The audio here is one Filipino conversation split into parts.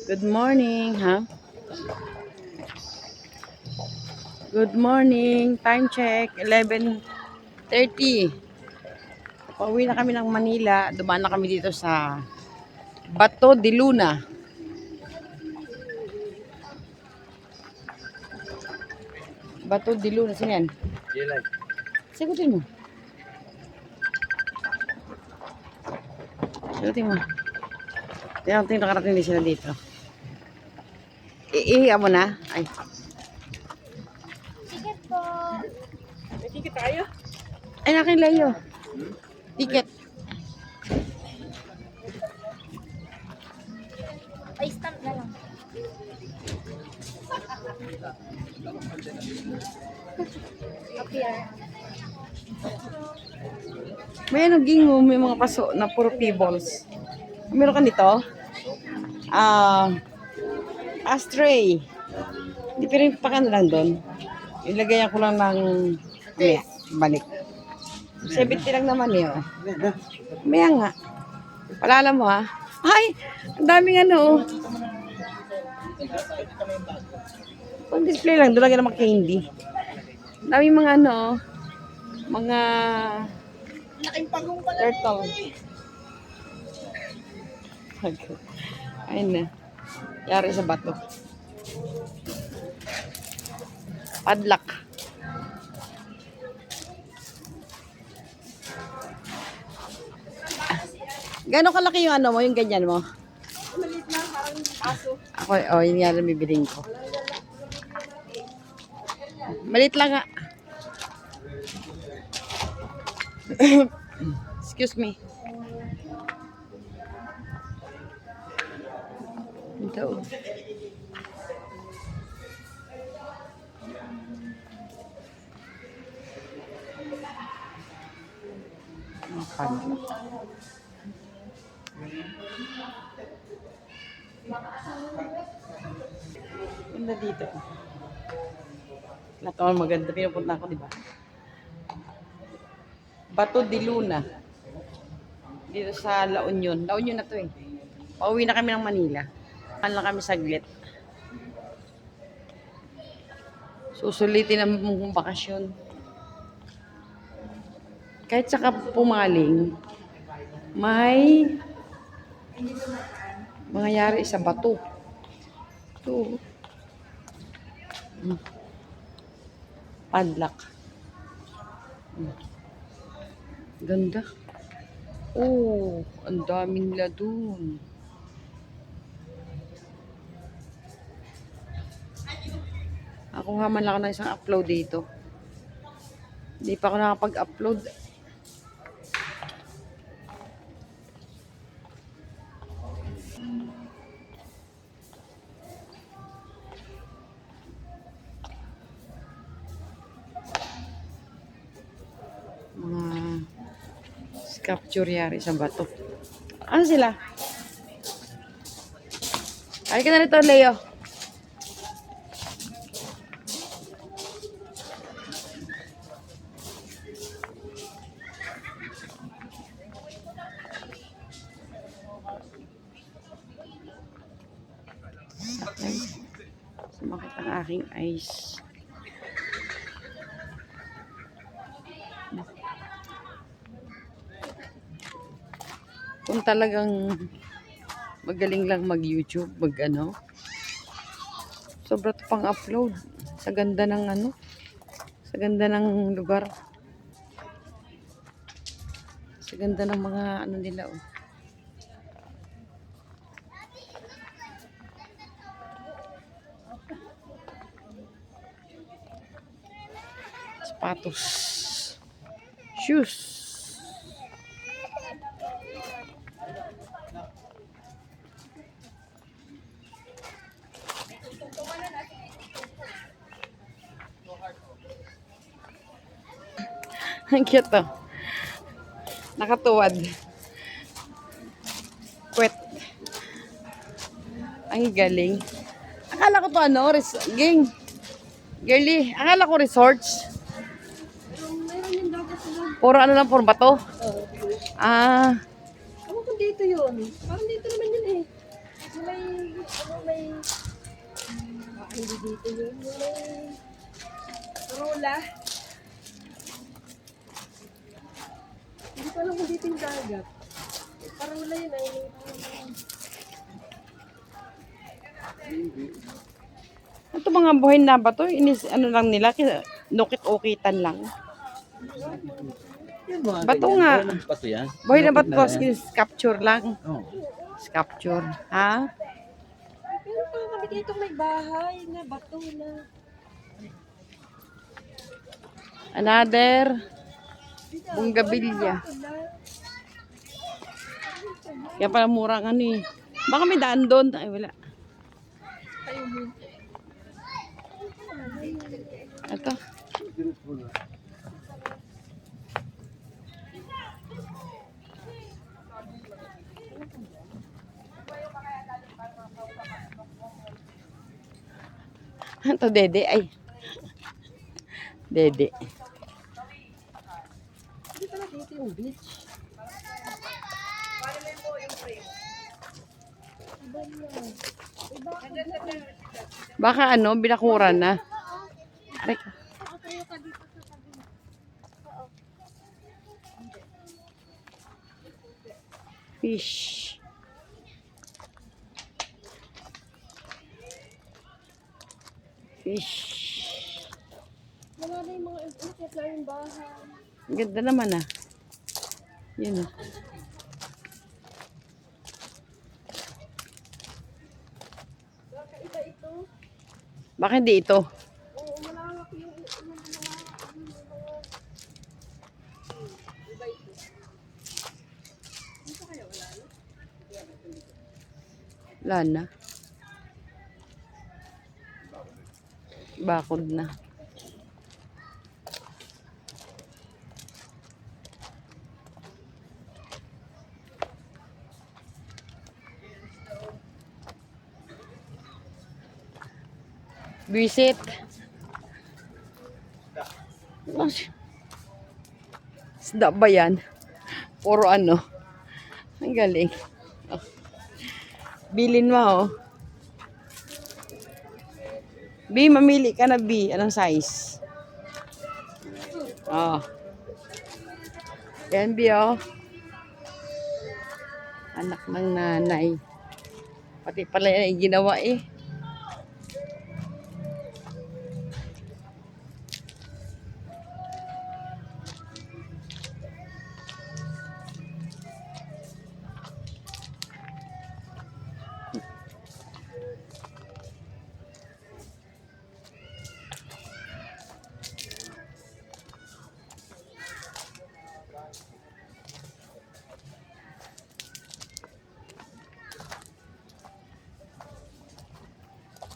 Good morning, ha? Good morning. Time check, 11:30. Pauwi na kami ng Manila. Dumaan na kami dito sa Bato de Luna. Bato de Luna. Sino yan? Sagutin mo. Sagutin mo. Tingnan nakarating din sila dito. Iihiya mo na? Ay. Ticket po. May ticket tayo? Ay, nakilayo. Ticket. Ay, stamp na lang. Appear. May ano, gingo, may mga paso na puro pebbles. Meron ka nito? Astray. Hindi pero yung pakano lang doon. Ilagayan ko lang ng balik. 70 lang naman eh. Oh. Maya nga. Palala mo ha. Ay! Ang daming ano oh. Pang display lang. Doon lagyan ng mga candy. Ang daming mga ano oh. Mga turtle. Ayun na. Yari sa bato. Padlock. Gano'n kalaki yung ano mo, yung ganyan mo? Maliit lang, parang aso. Ako, yun nga lang bibiling ko. Maliit lang nga. Excuse me. Ito. Ganda dito. Nakawal maganda. Pinupunta ako, di ba? Bato de Luna. Dito sa La Union. La Union na to eh. Pauwi na kami ng Manila. Lang kami saglit. Susulitin ang mong bakasyon. Kahit saka pumaling, may mangyayari sa bato. Ito. Padlock. Ganda. Oh, ang daming nila dun. Ako nga man lang ako ng isang upload dito. Hindi pa ako nakapag-upload. Mga sculpture yari sa bato. Ano sila? Ay ka na rito, Leo. Okay. Sumakit ang aking eyes. Kung talagang magaling lang mag-YouTube, mag-ano, sobra to pang upload. Sa ganda ng ano, sa ganda ng lugar. Sa ganda ng mga ano nila, oh. Sapatos. Shoes. Ang cute to. Nakatuwad. Kwet. Ang galing. Akala ko to ano, gang. Girly, akala ko resorts. Puro ano lang, puro bato. Ah. Ako kung dito yun. Parang dito naman yun eh. Hindi dito yun. Yung may rola. Hindi ko alam kung dito yung dagat. Parola yun ay. Ito mga buhay na ba to? Ano lang nila, nukit-ukitan lang. Bato nga. Bato yan? Buhay na ba to? Capture lang. Oo. Capture. Ha? Pero parang kami dito may bahay na bato na. Another Bunggabilya. Kaya pala murang ano eh. Baka may daan doon. Ay, wala. Ito. Ito, Dede. Ay. Dede. Hindi pala dito yung beach. Baka ano, binakuran na. Aray ka. Fish. Fish. Wala na yung mga implicate na yung bahay. Ang ganda naman ah. Yun ah. Baka iba ito. Baka hindi ito. Oo, malawak yung iba ito. Dito kaya wala na? Wala na. Bakod na. Visit. Isda ba yan? Puro ano. Ang galing. Oh. Bilin mo oh. B, mamili ka na B. Anong size? Oh. Yan B oh. Anak ng nanay. Pati pala yan ay ginawa eh.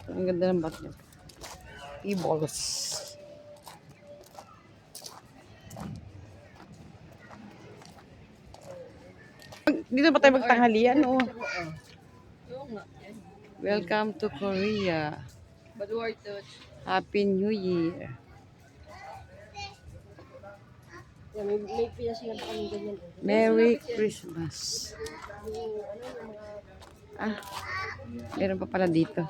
Ang ganda ng bat niya. E-balls. Dito ba tayo magtanghalian? Oh. Welcome to Korea. Happy New Year. Yeah, may pinasilang kami ganyan. Merry Christmas. Ah, meron pa pala dito.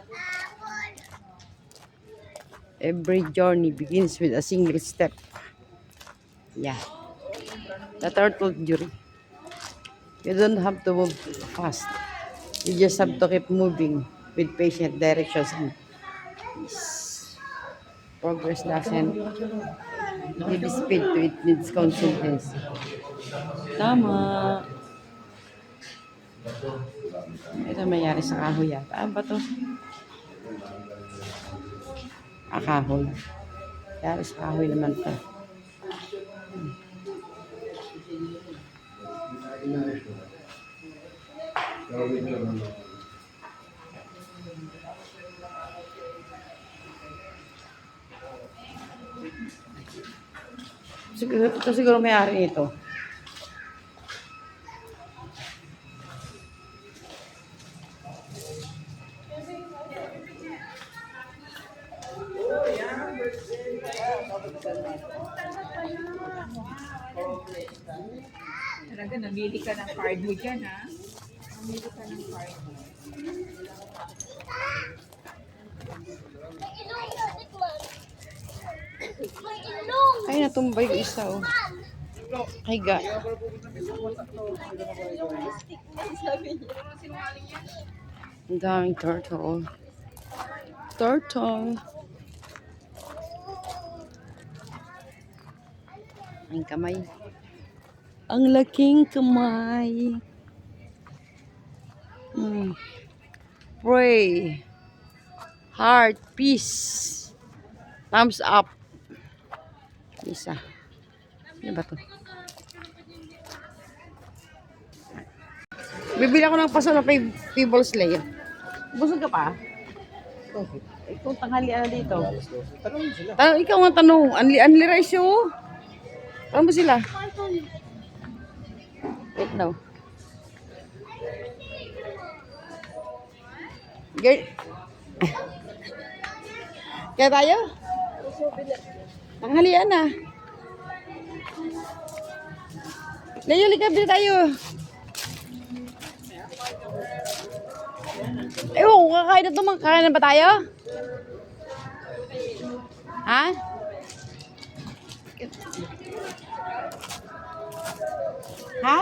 Every journey begins with a single step. Yeah. The turtle jury. You don't have to move fast. You just have to keep moving with patient directions and peace. Progress doesn't need speed to it needs consistency. Tama. Ito mayari sa kahoy yata. Ano ba to? Kahoy. Mayari sa kahoy naman to. Ito siguro may-ari ito. Talaga, namili ka ng card mo dyan, ha? Mamili ka ng card. Ay, natumba yung isa, oh. Ay, ga. Ang daming turtle. Turtle. Ang kamay. Ang laking kamay. Pray. Heart. Peace. Thumbs up. Isa. Ano ba to? Bibili ako ng paso na Peebles Layer. Busog ka pa? Ikaw tanghalian na dito. Tanong, ikaw nga tanong. Anli rice yun. Tanong ba sila? Wait now. Girl. Kaya tayo? Tanghalian na. Layo, likab din tayo. Ewan, kakain na ito. Kakain na ba tayo? Ha? Ha?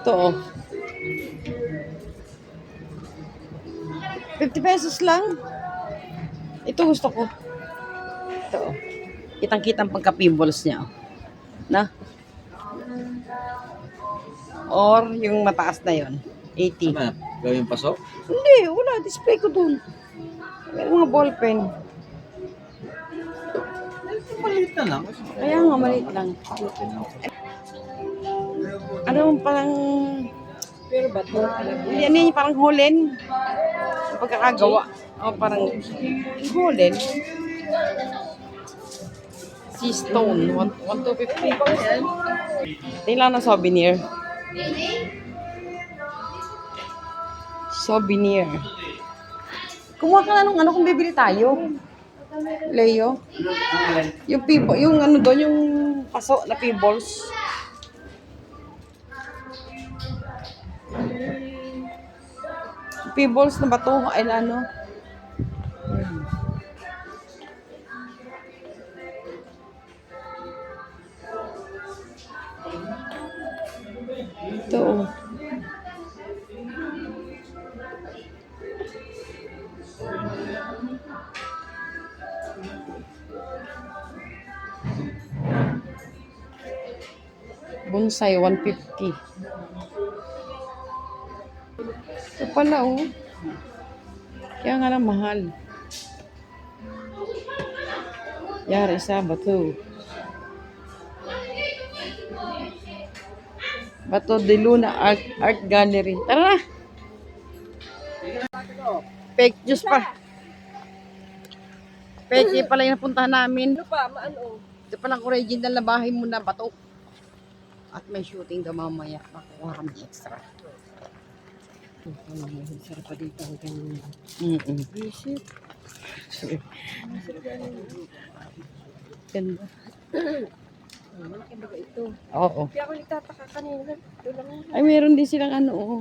Ito, oh. 50 pesos lang. Ito gusto ko. Ito, oh. Kitang-kitang pagka-pimbles niya, oh. Na? Or yung mataas na yon, 80. Ano? Gawin pasok? Hindi, wala. Display ko dun. May mga ballpen. Maliit na lang. Kaya nga, maliit lang. Ano parang... Pero ba't mo talaga? Yan yung parang holen. Yung pagkakagawa. O parang holen. Sea stone. 1,250. Tingnan lang na souvenir. Souvenir. Kumuha ka na nung ano kung bibili tayo. Leo. Yung people, yung ano doon, yung paso na pebbles. Pebbles na bato, ay ano. Ito. Oh. Bonsai, 150. Ito pala, oh. Kaya nga lang mahal. Yari sa bato. Bato de Luna Art Gallery. Tara na! Fake juice pa. Fake pala yung napuntahan namin. Ano pa? Maano? Ito palang original na bahay mo na bato. At may shooting daw mamaya. Makukuha kami extra. Sarap pa dito. Visit. Ganda. Malaki ba ito? Oo. Kaya ako nagtataka kanina. Ito lang. Ay, meron din silang ano. Oh.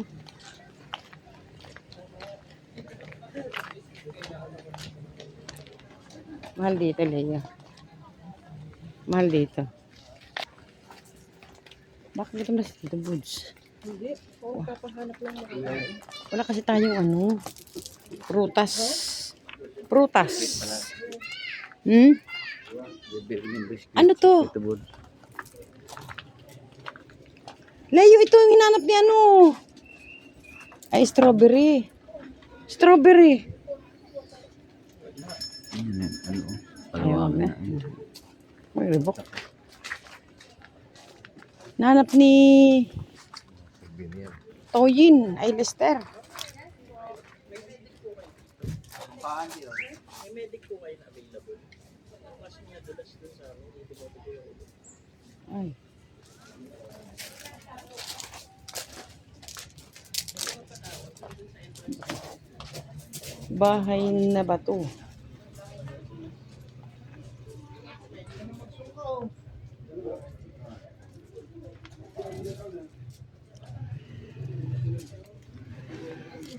Mahal dito, Leia. Mahal dito. Bakit ito na dito, Buds? Hindi. Oo, papahanap lang mo. Wala kasi tayong ano. Prutas. Prutas. Hmm? Ano to? Leo, ito yung hinanap ni ano. Ay, strawberry. Strawberry. Ayun na. May ribok. Nanap ni Toyin. Ay, Lester. Ay. Bahay na bato.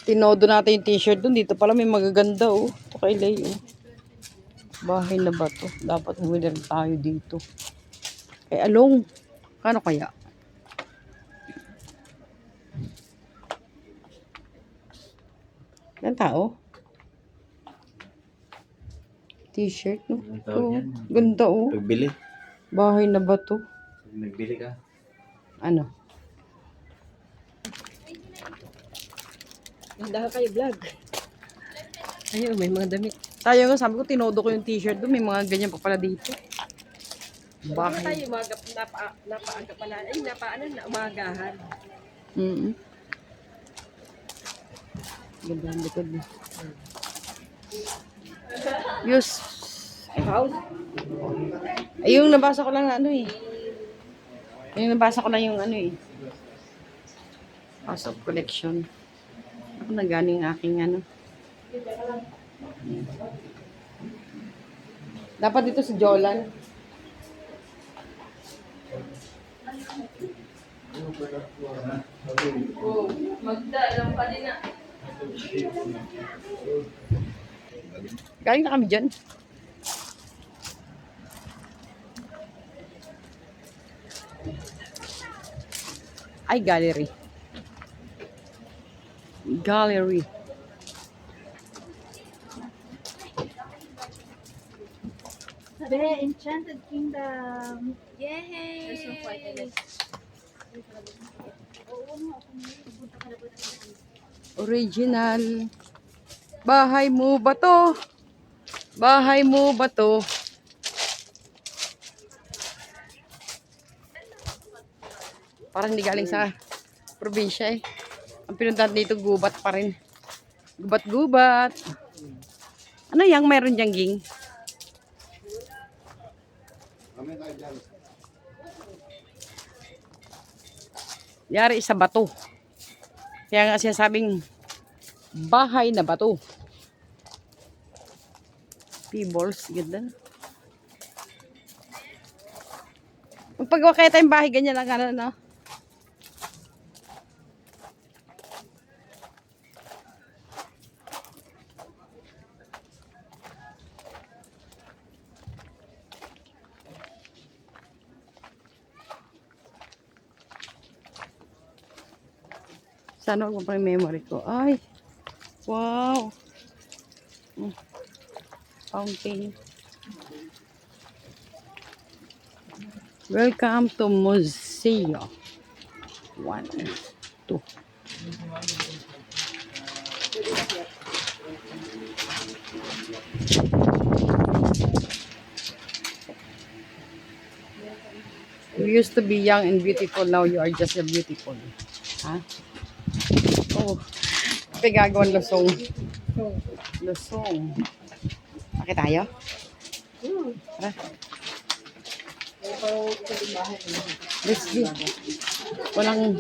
Tinodo natin yung t-shirt dun. Dito pala may magaganda oh. Ito kay Lay oh. Bahay na ba to? Dapat bumili rin tayo dito. Kay Along. Kano kaya? Ilan tao? T-shirt no? Ang tawag Oh, yan. ganda oh. Pagbili. Bahay na ba to? Pag nagbili ka. Ano? Handa kayo vlog. Ayun, may mga damit. Tayo nga, sabi ko, tinodo ko yung t-shirt doon. May mga ganyan pa pala dito. Bakit Bahay. tayo napaaga pala. Ay, na umagahan. Ganda ang likod mo. Yus. Ay, yung nabasa ko lang na ano eh. Yung nabasa ko lang yung ano eh. House of Collection. Ako na galing aking ano. Dapat dito si Jolan. Galing na kami dyan. Ay, gallery. Gallery. The Enchanted Kingdom. Yay! There's no point in it. Original. Bahay mo ba to? Bahay mo ba to? Parang hindi galing sa probinsya eh. Ang pinuntahan dito, gubat pa rin. Gubat-gubat. Ano yang meron diyang ging? Yari sa bato. Kaya nga sinasabing bahay na bato. Pebbles, ganda. Pag kaya tayong bahay, ganyan lang ano, no? Sana ako pa yung memory ko. Ay, wow. Fountain. Welcome to Museo. 1, 2. You used to be young and beautiful. Now you are just a beautiful. Ha? Oh, pagagawan lusong. Lusong. Bakit tayo? Tara. Let's go. Walang...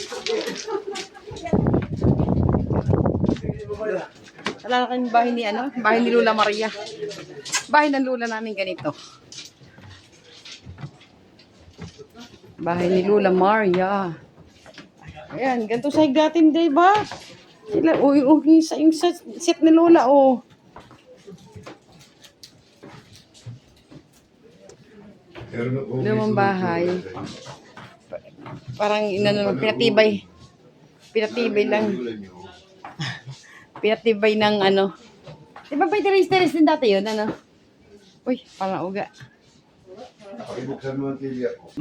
Alala ko yung bahay ni ano? Bahay ni Lola Maria. Bahay ng Lola namin ganito. Bahay ni Lola Maria. Ayan, ganito sa higdatin, di ba? Sila, yung set ni Lola, oh. Lumang bahay. Parang inano, pinatibay. Pinatibay lang. Pinatibay ng ano. Di ba may teres-teres din dati yun, ano? Uy, parang uga. Pakibuksan mo ang TV ako.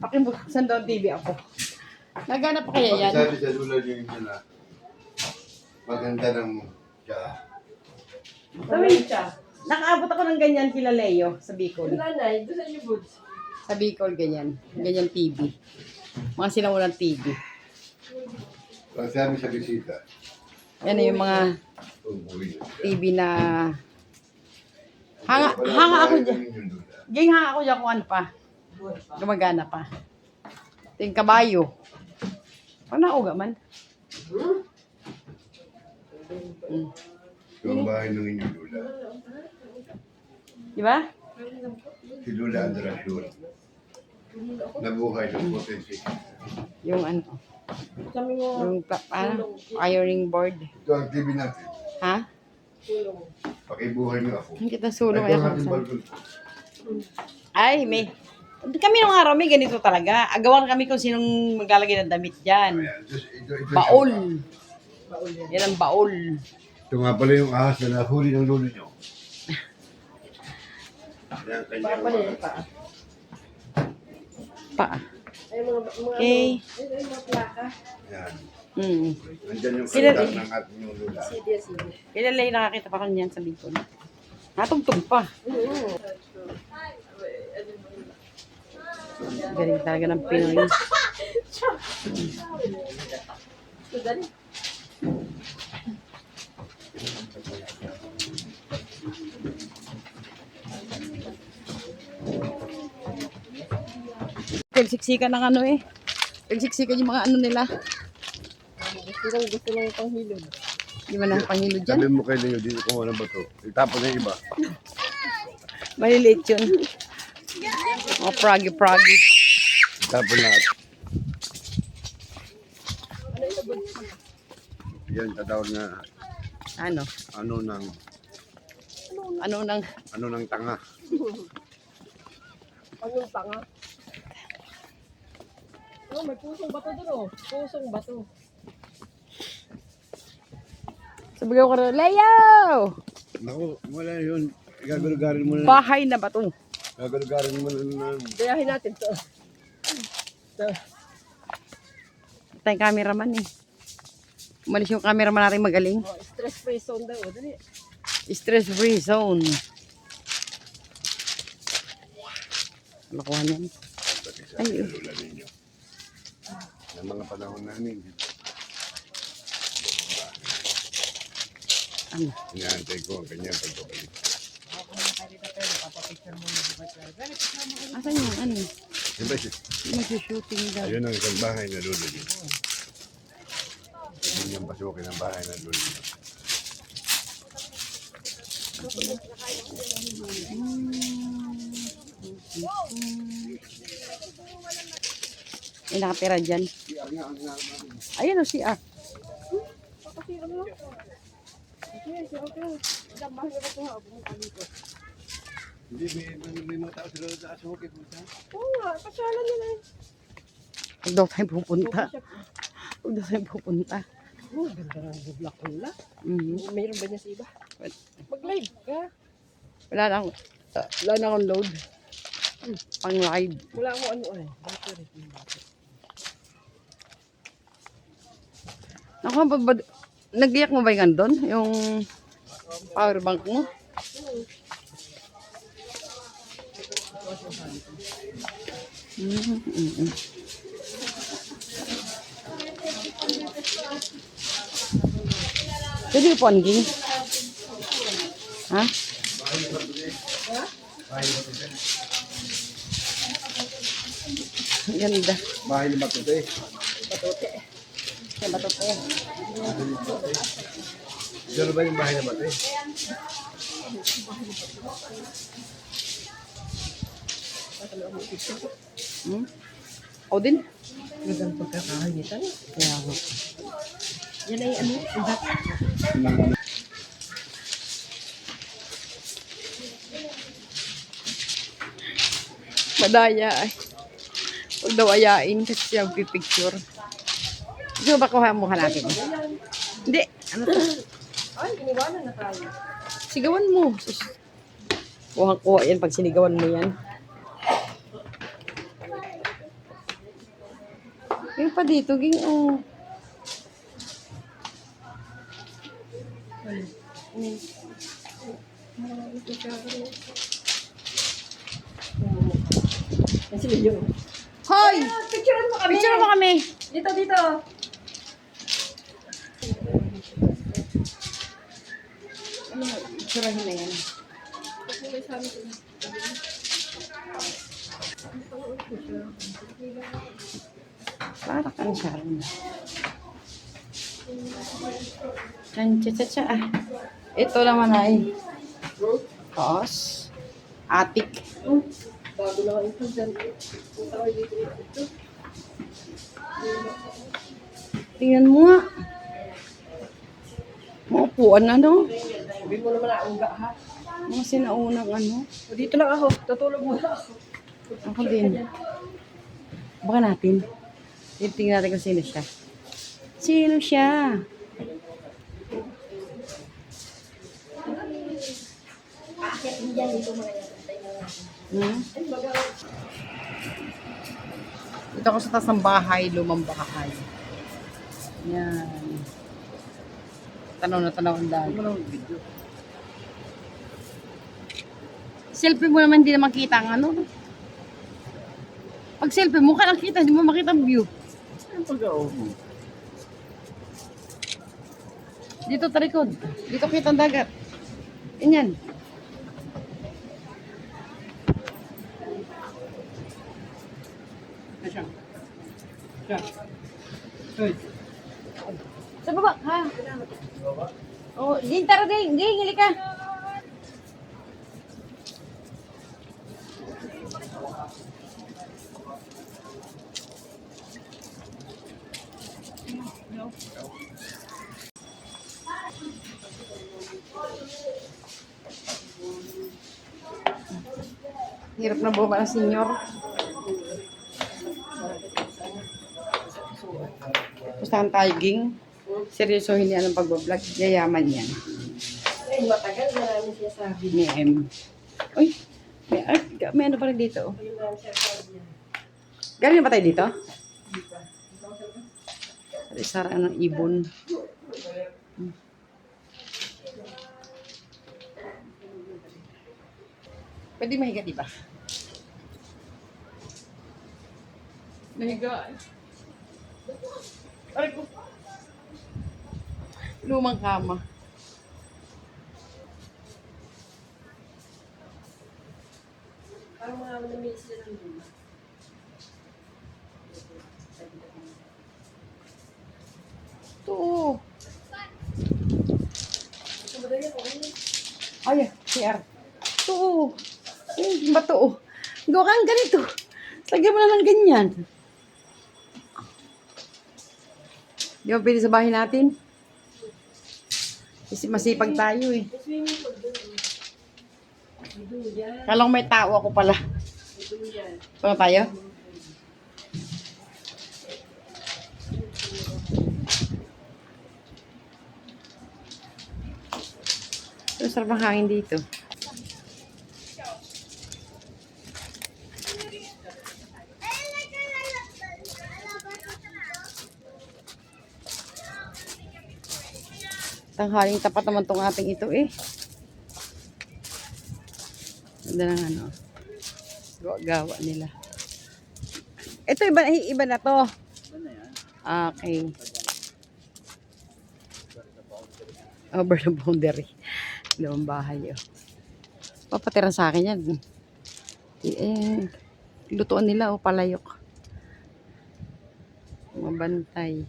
Pakibuksan daw ang TV ako. Nagana pa kaya yan? Sabi sa lula niyo yun na maganda ng siya. Sabi siya. Nakaabot ako ng ganyan kila Leo sa Bicol. Nanay, doon sa inyo, Buds. Sa Bicol, ganyan. Ganyan TV. Mga sinaunang TV. Pag sabi sa bisita, Yan na yung mga uwi na. TV na... Hanga ako dyan. Ging hanga ako dyan kung ano pa. Gumagana pa. Ito yung kabayo. Pag nauga man. Yung bahay ng inyong lula. Di ba? Si Lula Andrasyon. Nabuhay ng potensi. Yung ano, Kami mo, yung ironing board. Ito ang TV natin. Ha? Pakibuhay niyo ako. Ang kita sulong Ito kaya ang kung ating saan. balkon. Ay, may. Kami nung araw, may ganito talaga. Agawan kami kung sinong maglalagay ng damit dyan. Ayan, ito Baol. Yan ang baol. Ito nga pala yung ahas na nahuli ng lolo niyo. Yan, kanyang mga... Pa. ay mga Okay. ay mga plaka. Yan. Hmm. Nandyan yung Kilala- kanta ng ating yung lula. CD. Kilala yung nakakita pa ko niyan sa Bicol. Natugtog pa. Galing talaga ng Pinoy. Pagsiksikan ng ano eh. Pagsiksikan yung mga ano nila. Gusto lang panghilod. Di ba nang pangilo dyan? Sabi mo kay Leo, dito kumuha ng bato. Itapon na yung iba. Maliliit yun. Mga pragi-pragi. Itapon na. Yan, tatawag na Ano? ano ng Ano nang tanga. Anong tanga? Oh, may pusong bato doon oh. Pusong bato. sabigaw ko rin, Leo! Naku, wala yun. Gagalugarin mo na. Bahay na ba to? Gagalugarin mo na. Gayahin natin to. Tayong cameraman eh. Umalis yung cameraman natin magaling. Oh, stress-free zone daw. Dali. Stress-free zone. Nakuha niyan. Ay, Lula ninyo. Ng mga panahon namin. ano? Inaantay ko ang kanyang pagbabalik. Asan yung ano? Diba siya? Mag-shooting daw. Ayun ang isang bahay na lolo niyo. Hindi niyang pasukin ang bahay na lolo niyo. May nakatira dyan. Ayun o si Kasi ano? Okay. Isang bahay na ba ito ha? Pumunta dito. Hindi, may mga tao sila sa asuki. Oo nga, pasyalan nila eh. Huwag daw tayo pupunta. Huwag daw tayo pupunta. Oh, ganda ng bublak nila. Mhm. Mayroon ba niya sa iba? Mag-live ka. Wala na akong load. Pang live. Wala akong ano eh. Battery. Naku, nag-iyak mo ba yung doon? Yung power bank mo? Pwede yung ponging? Ha? Ganda. Bahay ni Matute. Kaya batote. Diyan ba yung bahay ni Matute? Hmm? O din? Magandang pagkakahagitan. Kaya ako. Yan ay ano? Ibat. Madaya ay. Huwag daw ayain kasi siya pipicture. Gusto mo ba kuha mo natin? Hindi. Ano to? Ay, iniwanan na tayo. Sigawan mo. Sus. Kuha yan pag sinigawan mo yan. Yung pa dito, ging oh. Yan sila yun. Hoy! Picturean mo kami. Picture mo kami. Dito. Ano, picturehin na yan. Para kang Sharon. Chan cha cha cha. Ito naman ay toss. Attic. Bago lang ito dyan. Punta kayo dito. Tingnan mo nga. Maupuan na, no? Sabi mo naman ang uga, ha? Mga sinaunang ano. O, dito lang ako. Tutulog muna ako. Ako din. Baka natin. Tingnan natin kung sino siya. Sino siya? Hmm? Dito ako sa taas ng bahay, lumang bahay. Yan. Tanaw na tanaw ang dami. Selfie mo naman, hindi na makita ang ano. Pag selfie mo, ka nakita, hindi mo makita ang view. Dito talikod. Dito kita ang dagat. Ganyan. Sa baba, ha? Oh, din tara din, hili ka. Hirap na bumaba ng senyor. Pustahan tayo, ging. Seryosohin niya ng pagbablog. Yayaman yan. Ay, matagal na namin siya sabi. Ni M. Uy, may ano pa rin dito. Oh. Ayun na siya sabi niya. Galing na ba tayo dito? Isara ng ibon. Pwede mahiga, di ba? Mahiga. Aray ko. Lumang kama. Parang mga namiss sila ng luma. Ito. Madali ako. Ay, CR. Ito. Ay, ba ito? Gawa kang ganito. Lagyan mo na ng ganyan. Di ba pwede sa bahay natin? Kasi masipag tayo eh. Swimming pool doon. Doon yan. Kala ko may tao ako pala. Doon yan. Pala tayo? Pero sarap ang hangin dito. Tanghaling tapat naman tong ating ito eh. Ganda ng ano. Gawa nila. Ito iba na to. Okay. Over the boundary. Dalawang bahay oh. Papatira sa akin yan. Eh, lutuan nila o palayok. Mga bantay.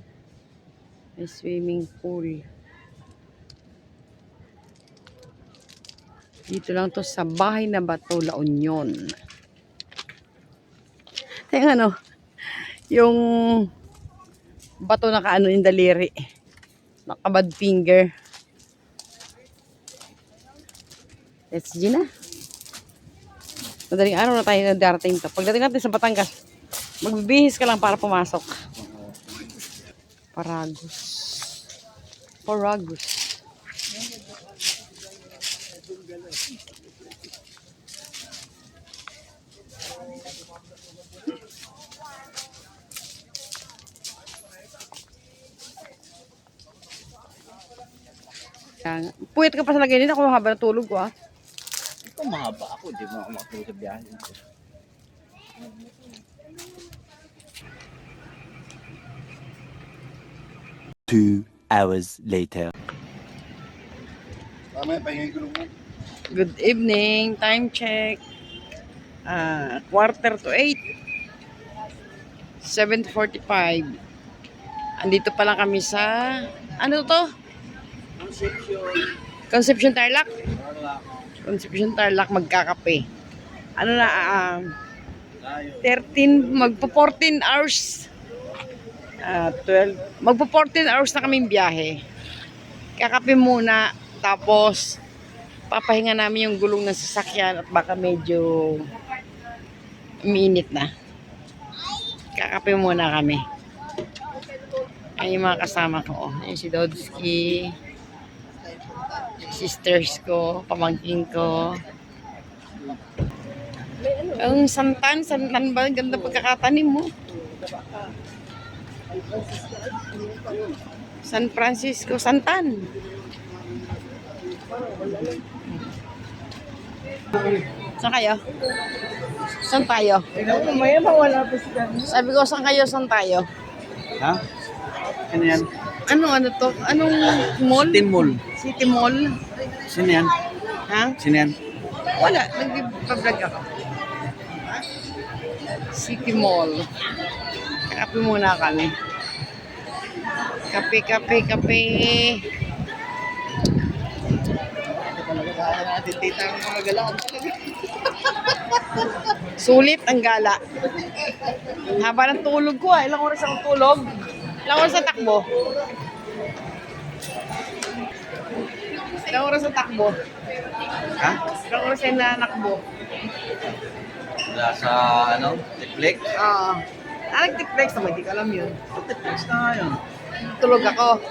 May swimming pool. Dito lang to sa bahay na bato, La Union. Yung ano, yung bato na kaano yung daliri. Nakabad finger. Let's go na. Madaling araw na tayo na darating to. Pagdating natin sa Batangas, magbibihis ka lang para pumasok. Paragus. Paragus. Puyat ka pa sa lagay nito kung haba na tulog ko ah. Ikaw mahaba ako, hindi mo ako makatulog sa biyahe. Two hours later. Tama yung pahingin ko nung Good evening. Time check. 7:45. 7:45. Andito pa lang kami sa ano to? Conception Tarlac. Conception Tarlac magkakape. ano na, 13, magpo 14 hours. 12, magpo 14 hours na kaming biyahe. Kakape muna, tapos papahinga namin yung gulong ng sasakyan at baka medyo umiinit na. Kakape muna kami. Ay yung mga kasama ko. Ayun si Dodski, sisters ko, pamangkin ko. Ang santan ba? Ganda pagkakatanim mo. San Francisco, santan. Saan kayo? Saan tayo? May mawala pa siya. Sabi ko, saan kayo? Saan tayo? Ha? Sino yan? Ano to? Anong mall? City Mall. City Mall? Sino yan? Ha? Sino yan? Wala, nag-vlog ako. City Mall. Kape muna kami. Kape. Tita ang mga galaan talaga. Sulit ang gala. Ang haba ng tulog ko ah. Ilang oras akong tulog? Ilang oras sa takbo? Ilang oras sa takbo? Ha? Ilang oras ay nanakbo? Wala sa ano? Netflix? Nag-tikflex naman, hindi ko alam yun. Netflix na nga yun. Tulog ako.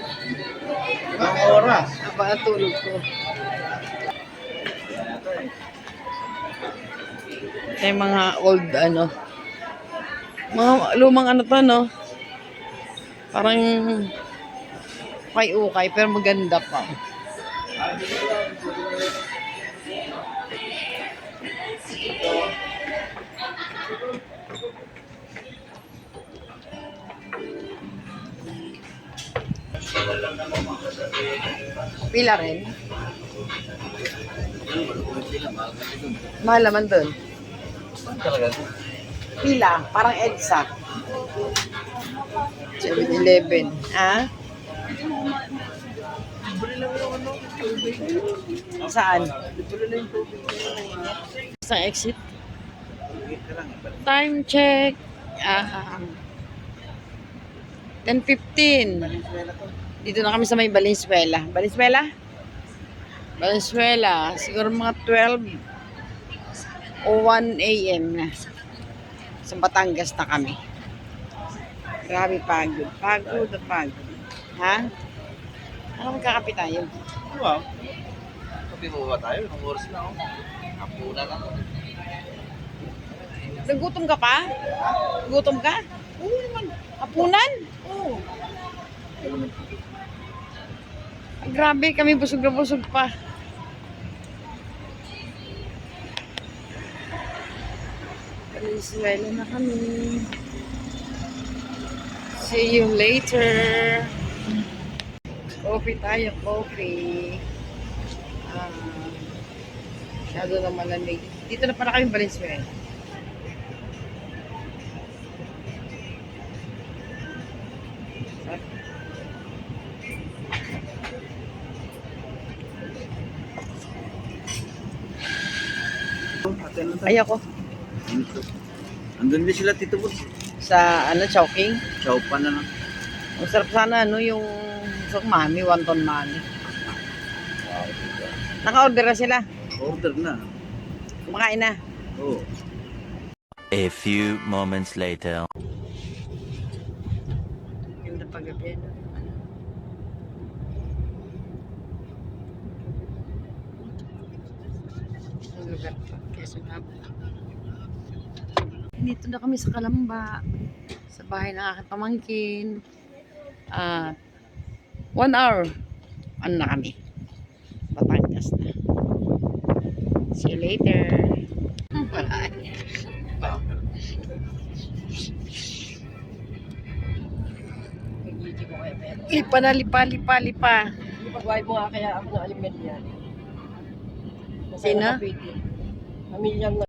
Ibang oras. Haba ng tulog ko. May mga old mga lumang to no. Parang ukay-ukay pero maganda pa. Pila rin. Mahal naman dun. Talaga. Pila, parang EDSA. 7-Eleven. Ha? Saan? Sa exit? Time check. 10:15. Dito na kami sa may Valenzuela. Valenzuela. Siguro mga 12 o 1 a.m. na. Sa Batangas na kami. Grabe pagod. Pagod. Ha? Ano magkakape tayo? Wow. Kapi mo ba tayo? Anong oras na ako? Kapuna lang. Nagutom ka pa? Gutom ka? Oo naman. Hapunan? Oo. Grabe, kami busog na busog pa. Valenzuela na kami. See you later. Coffee tayo, coffee. Masyado na malamig. Dito na pala kami Valenzuela. Ayoko. Andun din sila Tito Bud. Sa Chowking. Chow pa na lang. Ang sarap sana yung sok mami, wonton mami. Naka-order na sila. Order na. Kumakain na. Oo. A few moments later. Ganda paggabi. Ang lugar pa. Quezon Hub. Dito na kami sa Kalamba. Sa bahay ng aking pamangkin. 1 hour. Ano na kami? Batangas na. See you later. Lipa na, lipa. Pagway mo nga kaya ako ng alimen yan. Sino? Pamilyang